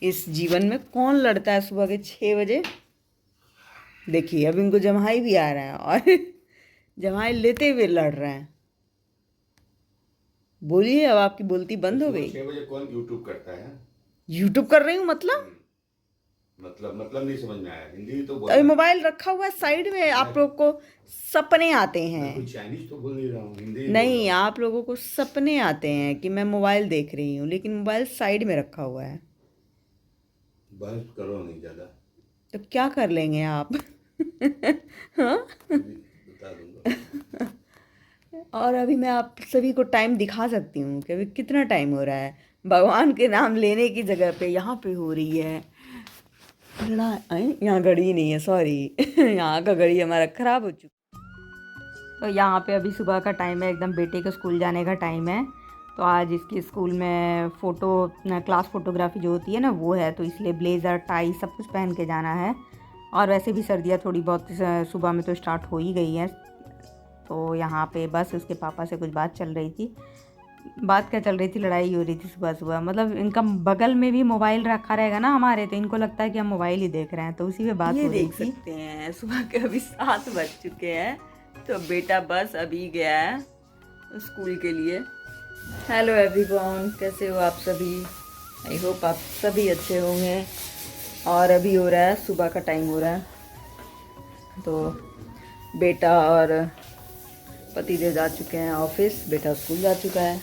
इस जीवन में कौन लड़ता है सुबह के 6 बजे? देखिए अब इनको जम्हाई भी आ रहा है और जम्हाई लेते हुए लड़ रहे हैं। बोलिए, अब आपकी बोलती बंद हो गई। 6 बजे कौन यूट्यूब करता है? यूट्यूब कर रही हूँ मतलब? मतलब नहीं समझ में आया, हिंदी तो अभी बोलना। मोबाइल रखा हुआ है साइड में, आप लोग को सपने आते मैं कोई हैं। चाइनीज तो बोल नहीं रहा हूँ, हिंदी ही बोल रहा नहीं, हूँ। आप लोगों को सपने आते हैं कि मैं मोबाइल देख रही हूँ, लेकिन मोबाइल साइड में रखा हुआ है। बहस करो नहीं ज्यादा, तो क्या कर लेंगे आप? हाँ। अभी बता दूंगा। और अभी मैं आप सभी को टाइम दिखा सकती हूँ कि अभी कितना टाइम हो रहा है। भगवान के नाम लेने की जगह पे यहाँ पे हो रही है लड़ाई। यहाँ घड़ी नहीं है, सॉरी। यहाँ का घड़ी हमारा ख़राब हो चुका। तो यहाँ पे अभी सुबह का टाइम है, एकदम बेटे के स्कूल जाने का टाइम है। तो आज इसकी स्कूल में क्लास फ़ोटोग्राफी जो होती है ना वो है, तो इसलिए ब्लेज़र टाई सब कुछ पहन के जाना है। और वैसे भी सर्दियाँ थोड़ी बहुत सुबह में तो स्टार्ट हो ही गई हैं। तो यहाँ पे बस उसके पापा से कुछ बात चल रही थी। बात क्या चल रही थी, लड़ाई हो रही थी सुबह सुबह। मतलब इनका बगल में भी मोबाइल रखा रहेगा ना हमारे, तो इनको लगता है कि हम मोबाइल ही देख रहे हैं, तो उसी पे बात हो रही थी। ये देख सकते हैं सुबह के अभी 7 बज चुके हैं। तो बेटा बस अभी गया है स्कूल के लिए। हेलो एवरीवन, कैसे हो आप सभी? आई होप आप सभी अच्छे होंगे। और अभी हो रहा है सुबह का टाइम हो रहा है, तो बेटा और पतिदेव जा चुके हैं ऑफिस, बेटा स्कूल जा चुका है।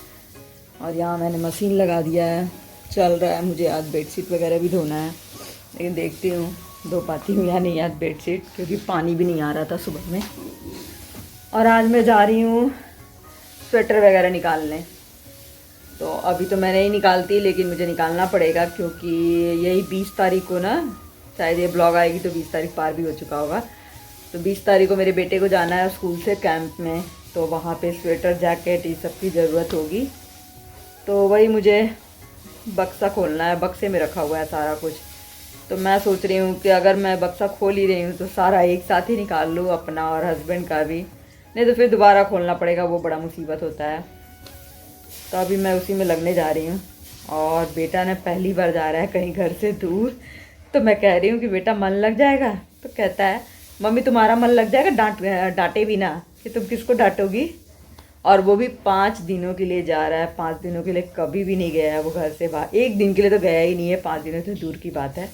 और यहाँ मैंने मशीन लगा दिया है, चल रहा है। मुझे आज बेडशीट वगैरह भी धोना है, लेकिन देखती हूँ धो पाती हूँ या नहीं आज बेडशीट, क्योंकि पानी भी नहीं आ रहा था सुबह में। और आज मैं जा रही हूँ स्वेटर वगैरह निकालने। तो अभी तो मैं नहीं निकालती, लेकिन मुझे निकालना पड़ेगा, क्योंकि यही 20 तारीख को ना, शायद ये ब्लॉग आएगी तो 20 तारीख पार भी हो चुका होगा। तो 20 तारीख को मेरे बेटे को जाना है स्कूल से कैंप में, तो वहाँ पे स्वेटर जैकेट ये सब की ज़रूरत होगी। तो वही मुझे बक्सा खोलना है, बक्से में रखा हुआ है सारा कुछ। तो मैं सोच रही हूँ कि अगर मैं बक्सा खोल ही रही हूँ तो सारा एक साथ ही निकाल लूँ, अपना और हस्बैंड का भी, नहीं तो फिर दोबारा खोलना पड़ेगा, वो बड़ा मुसीबत होता है। तो अभी मैं उसी में लगने जा रही हूँ। और बेटा ने पहली बार जा रहा है कहीं घर से दूर, तो मैं कह रही हूँ कि बेटा मन लग जाएगा? तो कहता है मम्मी तुम्हारा मन लग जाएगा, डांटे भी ना, कि तुम किसको डांटोगी। और वो भी 5 दिनों के लिए जा रहा है। 5 दिनों के लिए कभी भी नहीं गया है वो घर से बाहर, 1 दिन के लिए तो गया ही नहीं है, 5 दिनों से दूर की बात है।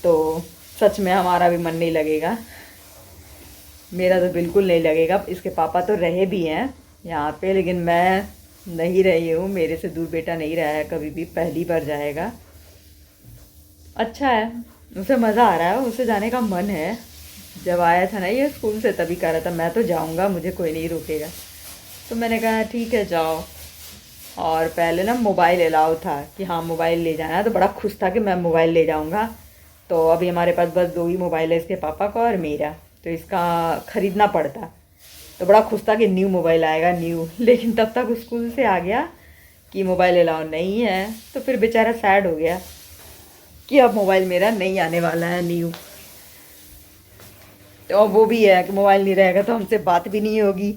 तो सच में हमारा भी मन नहीं लगेगा, मेरा तो बिल्कुल नहीं लगेगा। इसके पापा तो रहे भी हैं यहाँ पे, लेकिन मैं नहीं रही हूँ, मेरे से दूर बेटा नहीं रहा है कभी भी, पहली बार जाएगा। अच्छा है, उसे मज़ा आ रहा है, उसे जाने का मन है। जब आया था ना ये स्कूल से तभी कह रहा था मैं तो जाऊँगा, मुझे कोई नहीं रोकेगा। तो मैंने कहा ठीक है जाओ। और पहले ना मोबाइल अलाउ था कि हाँ मोबाइल ले जाना है, तो बड़ा खुश था कि मैं मोबाइल ले जाऊँगा। तो अभी हमारे पास बस 2 ही मोबाइल है, इसके पापा का और मेरा, तो इसका ख़रीदना पड़ता। तो बड़ा खुश था कि न्यू मोबाइल आएगा न्यू, लेकिन तब तक स्कूल से आ गया कि मोबाइल अलाउ नहीं है। तो फिर बेचारा सैड हो गया कि अब मोबाइल मेरा नहीं आने वाला है न्यू। तो वो भी है कि मोबाइल नहीं रहेगा तो हमसे बात भी नहीं होगी।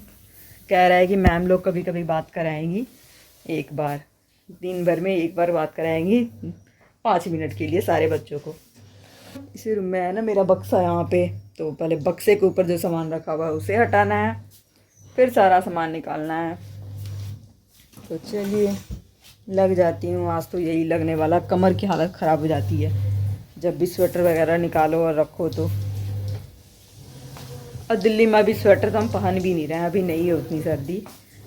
कह रहा है कि मैम लोग कभी कभी बात कराएंगी, एक बार दिन भर में एक बार बात कराएंगी 5 मिनट के लिए सारे बच्चों को। इसी रूम में है ना मेरा बक्सा यहाँ पे, तो पहले बक्से के ऊपर जो सामान रखा हुआ है उसे हटाना है, फिर सारा सामान निकालना है। तो चलिए लग जाती हूँ, आज तो यही लगने वाला। कमर की हालत ख़राब हो जाती है जब भी स्वेटर वगैरह निकालो और रखो तो। और दिल्ली में अभी स्वेटर तो हम पहन भी नहीं रहे हैं, अभी नहीं है उतनी सर्दी।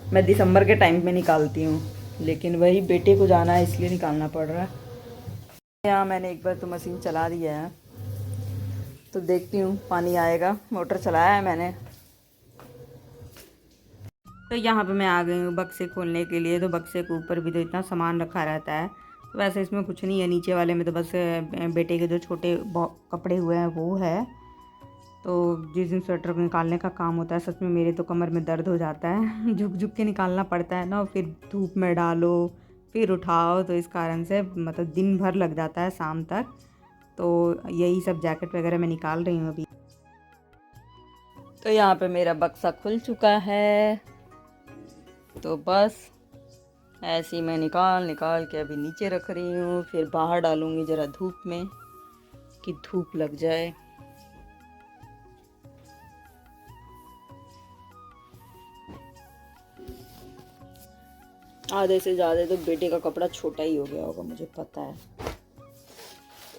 मैं दिसंबर के टाइम में निकालती हूँ, लेकिन वही बेटे को जाना है इसलिए निकालना पड़ रहा है। यहाँ मैंने एक बार तो मशीन चला दिया है, तो देखती हूँ पानी आएगा। मोटर चलाया है मैंने। तो यहाँ पे मैं आ गई हूँ बक्से खोलने के लिए। तो बक्से के ऊपर भी तो इतना सामान रखा रहता है, तो वैसे इसमें कुछ नहीं है। नीचे वाले में तो बस बेटे के जो छोटे कपड़े हुए हैं वो है। तो जिस दिन स्वेटर को निकालने का काम होता है, सच में मेरे तो कमर में दर्द हो जाता है। झुक झुक के निकालना पड़ता है ना, फिर धूप में डालो फिर उठाओ, तो इस कारण से मतलब दिन भर लग जाता है शाम तक। तो यही सब जैकेट वगैरह मैं निकाल रही हूँ अभी। तो यहाँ पे मेरा बक्सा खुल चुका है। तो बस ऐसे ही मैं निकाल निकाल के अभी नीचे रख रही हूँ, फिर बाहर डालूँगी ज़रा धूप में कि धूप लग जाए। आधे से ज़्यादा तो बेटे का कपड़ा छोटा ही हो गया होगा, मुझे पता है।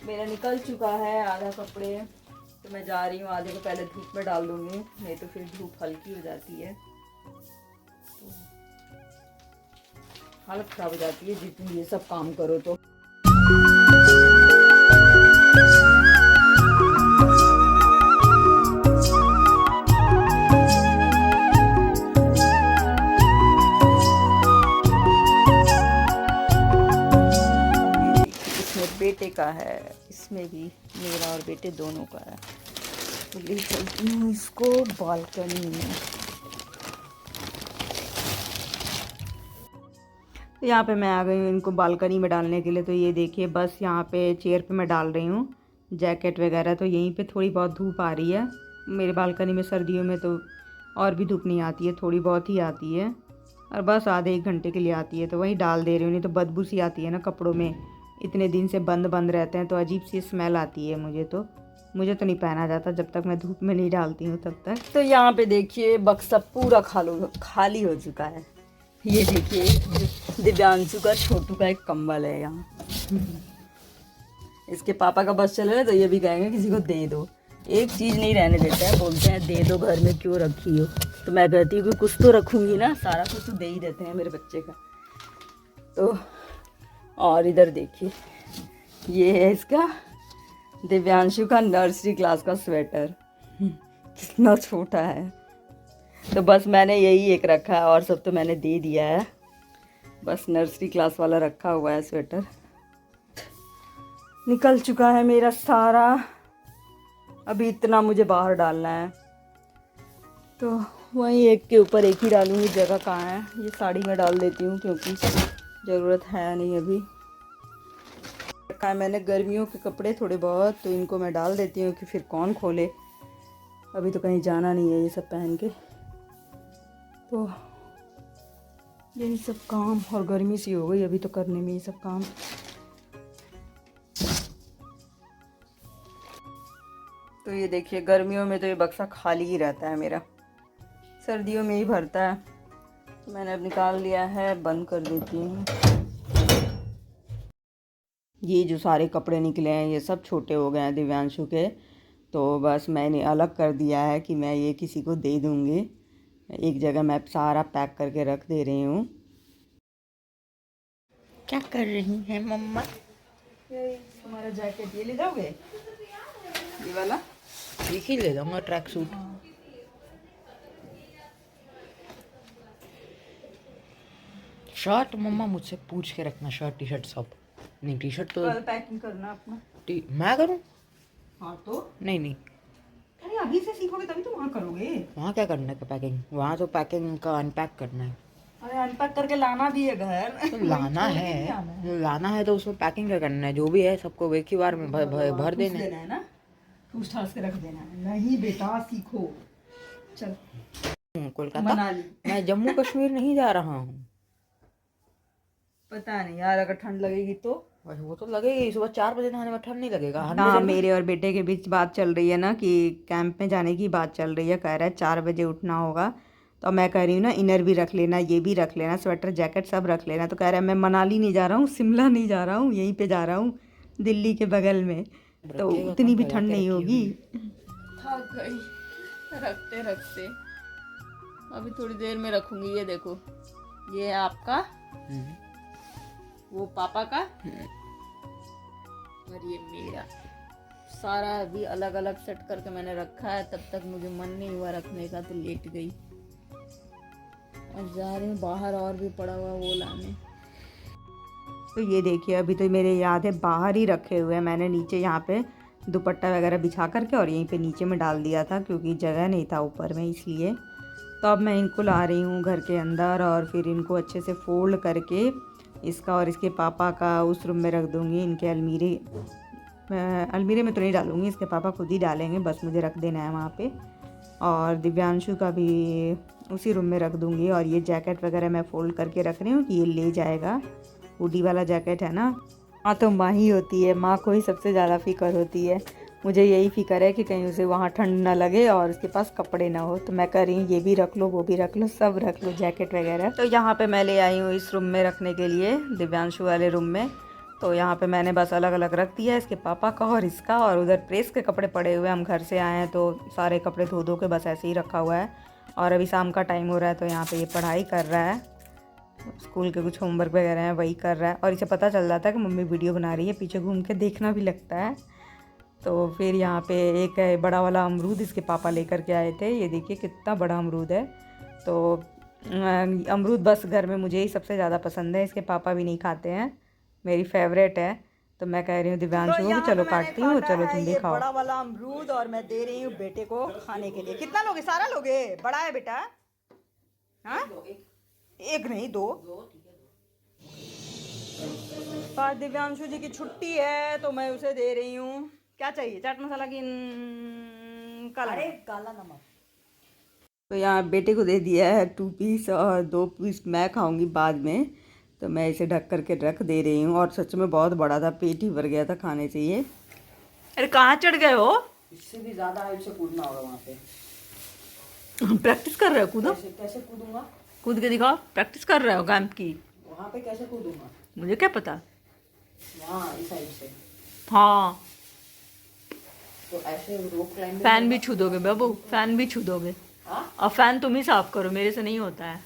मेरा निकल चुका है आधा कपड़े, तो मैं जा रही हूँ आधे को पहले धूप में डाल दूँगी, नहीं तो फिर धूप हल्की हो जाती है तो हालत ख़राब हो जाती है जितनी ये सब काम करो तो। इसमें बेटे का है, इसमें भी मेरा और बेटे दोनों का है। तो ले चलती हूँ इसको बालकनी में। तो यहाँ पे मैं आ गई हूँ इनको बालकनी में डालने के लिए। तो ये देखिए बस यहाँ पे चेयर पे मैं डाल रही हूँ जैकेट वगैरह। तो यहीं पे थोड़ी बहुत धूप आ रही है मेरे बालकनी में। सर्दियों में तो और भी धूप नहीं आती है, थोड़ी बहुत ही आती है, और बस आधे एक घंटे के लिए आती है। तो वही डाल दे रही हूँ, नहीं तो बदबू सी आती है ना कपड़ों में, इतने दिन से बंद बंद रहते हैं तो अजीब सी स्मेल आती है। मुझे तो नहीं पहना जाता जब तक मैं धूप में नहीं डालती हूँ तब तक। तो यहाँ पे देखिए बक्सा पूरा खाली हो चुका है। ये देखिए दिव्यांशु का छोटू का एक कंबल है यहाँ। इसके पापा का बस चले ना तो ये भी कहेंगे किसी को दे दो। एक चीज़ नहीं रहने देता है, बोलते हैं दे दो, घर में क्यों रखी हो। तो मैं कहती हूँ कि कुछ तो रखूँगी ना, सारा कुछ तो दे ही देते हैं मेरे बच्चे का। तो और इधर देखिए ये है इसका दिव्यांशु का नर्सरी क्लास का स्वेटर, कितना छोटा है। तो बस मैंने यही एक रखा है और सब तो मैंने दे दिया है, बस नर्सरी क्लास वाला रखा हुआ है स्वेटर। निकल चुका है मेरा सारा, अभी इतना मुझे बाहर डालना है। तो वहीं एक के ऊपर एक ही डालूँगी, जगह कहाँ है। ये साड़ी में डाल देती हूँ क्योंकि ज़रूरत है नहीं अभी। रखा है मैंने गर्मियों के कपड़े थोड़े बहुत, तो इनको मैं डाल देती हूँ कि फिर कौन खोले। अभी तो कहीं जाना नहीं है ये सब पहन के, तो यही सब काम। और गर्मी सी हो गई अभी तो करने में ये सब काम। तो ये देखिए गर्मियों में तो ये बक्सा खाली ही रहता है मेरा, सर्दियों में ही भरता है। तो मैंने अब निकाल लिया है, बंद कर देती हूँ। ये जो सारे कपड़े निकले हैं ये सब छोटे हो गए हैं दिव्यांशु के, तो बस मैंने अलग कर दिया है कि मैं ये किसी को दे दूँगी। एक जगह मैं सारा पैक करके रख दे रही हूँ। क्या कर रही हैं मम्मा? तुम्हारा जैकेट ये ले जाओगे, ये वाला? एक ही ले जाऊंगा, ट्रैक सूट। शर्ट मम्मा मुझसे पूछ के रखना, शर्ट टी शर्ट सब। नहीं टी शर्ट तो कल पैकिंग करना अपना। मैं करूँ? हाँ तो नहीं नहीं, अरे अभी से सीखोगे तभी तो वहाँ करोगे। वहाँ क्या करना है पैकिंग? वहाँ तो पैकिंग का अनपैक करना है। अरे अनपैक करके लाना भी है घर। तो लाना है तो उसमें पैकिंग का करना है। जो भी है सबको एक ही बार में भर देना है ना, ठूस ठास के रख देना है। नहीं बेटा सीखो, चल कोलकाता। मनाली। मैं जम्मू कश्मीर नहीं जा रहा हूँ। पता नहीं यार, अगर ठंड लगेगी तो। वो तो लगेगी, सुबह 4 बजे नहाने में ठंड नहीं लगेगा। हाँ, मेरे और बेटे के बीच बात चल रही है ना कि कैंप में जाने की बात चल रही है। कह रहा है 4 बजे उठना होगा, तो मैं कह रही हूँ ना इनर भी रख लेना, ये भी रख लेना, स्वेटर जैकेट सब रख लेना। तो कह रहा है मैं मनाली नहीं जा रहा हूँ, शिमला नहीं जा रहा हूँ, यहीं पे जा रहा हूँ दिल्ली के बगल में, तो उतनी भी ठंड नहीं होगी। थक गई रखते रखते, अभी थोड़ी देर में रखूँगी। ये देखो, ये है आपका, वो पापा का, और ये मेरा। सारा अभी अलग अलग सेट करके मैंने रखा है। तब तक मुझे मन नहीं हुआ रखने का तो लेट गई। और जा रही हूँ बाहर, और भी पड़ा हुआ वो लाने। तो ये देखिए अभी तो मेरे याद है बाहर ही रखे हुए हैं मैंने, नीचे यहाँ पे दुपट्टा वगैरह बिछा करके, और यहीं पे नीचे में डाल दिया था क्योंकि जगह नहीं था ऊपर में, इसलिए। तो अब मैं इनको ला रही हूँ घर के अंदर, और फिर इनको अच्छे से फोल्ड करके इसका और इसके पापा का उस रूम में रख दूँगी। इनके अलमीरे में तो नहीं डालूँगी, इसके पापा खुद ही डालेंगे, बस मुझे रख देना है वहाँ पे। और दिव्यांशु का भी उसी रूम में रख दूँगी। और ये जैकेट वगैरह मैं फ़ोल्ड करके रख रही हूँ कि ये ले जाएगा। हुडी वाला जैकेट है ना। हाँ तो माँ ही होती है, माँ को ही सबसे ज़्यादा फ़िक्र होती है। मुझे यही फ़िक्र है कि कहीं उसे वहाँ ठंड ना लगे और उसके पास कपड़े ना हो। तो मैं कह रही हूँ ये भी रख लो, वो भी रख लो, सब रख लो, जैकेट वगैरह। तो यहाँ पे मैं ले आई हूँ इस रूम में रखने के लिए, दिव्यांशु वाले रूम में। तो यहाँ पे मैंने बस अलग अलग रख दिया है, इसके पापा का और इसका। और उधर प्रेस के कपड़े पड़े हुए हैं, हम घर से आए हैं तो सारे कपड़े धो धो के बस ऐसे ही रखा हुआ है। और अभी शाम का टाइम हो रहा है तो यहाँ पे ये पढ़ाई कर रहा है, स्कूल के कुछ होमवर्क वगैरह हैं वही कर रहा है। और इसे पता चल जाता है कि मम्मी वीडियो बना रही है, पीछे घूम के देखना भी लगता है। तो फिर यहाँ पे एक बड़ा वाला अमरूद इसके पापा लेकर के आए थे। ये देखिए कितना बड़ा अमरूद है। तो अमरूद बस घर में मुझे ही सबसे ज़्यादा पसंद है, इसके पापा भी नहीं खाते हैं, मेरी फेवरेट है। तो मैं कह रही हूँ दिव्यांशु को भी चलो काटती हूँ, चलो तुम भी खाओ। बड़ा वाला अमरूद और मैं दे रही हूँ बेटे को खाने के लिए। कितना लोगे? सारा लोगे? बड़ा है बेटा। हाँ एक नहीं दो। आज दिव्यांशु जी की छुट्टी है तो मैं उसे दे रही हूँ। क्या चाहिए? चाट मसाला की काला नमक। तो यहाँ बेटे को दे दिया है 2 पीस और 2 पीस मैं खाऊंगी बाद में। तो मैं इसे ढक करके रख दे रही हूँ। और सच में बहुत बड़ा था, पेट ही भर गया था खाने से ये। अरे कहाँ चढ़ गए हो? इससे भी ज्यादा हाइट से कूदना होगा वहाँ पे। प्रैक्टिस कर रहे हो? कूदो। कैसे कूदूंगा? कूद के दिखाओ। प्रैक्टिस कर रहे हो कैंप की? वहाँ पे कैसे कूदूंगा? मुझे क्या पता। वहाँ इस साइड से। हाँ तो ऐसे रोप क्लाइंबिंग। फैन भी छू दोगे बाबू, फैन भी छू दोगे। हाँ? और फैन तुम ही साफ करो, मेरे से नहीं होता है।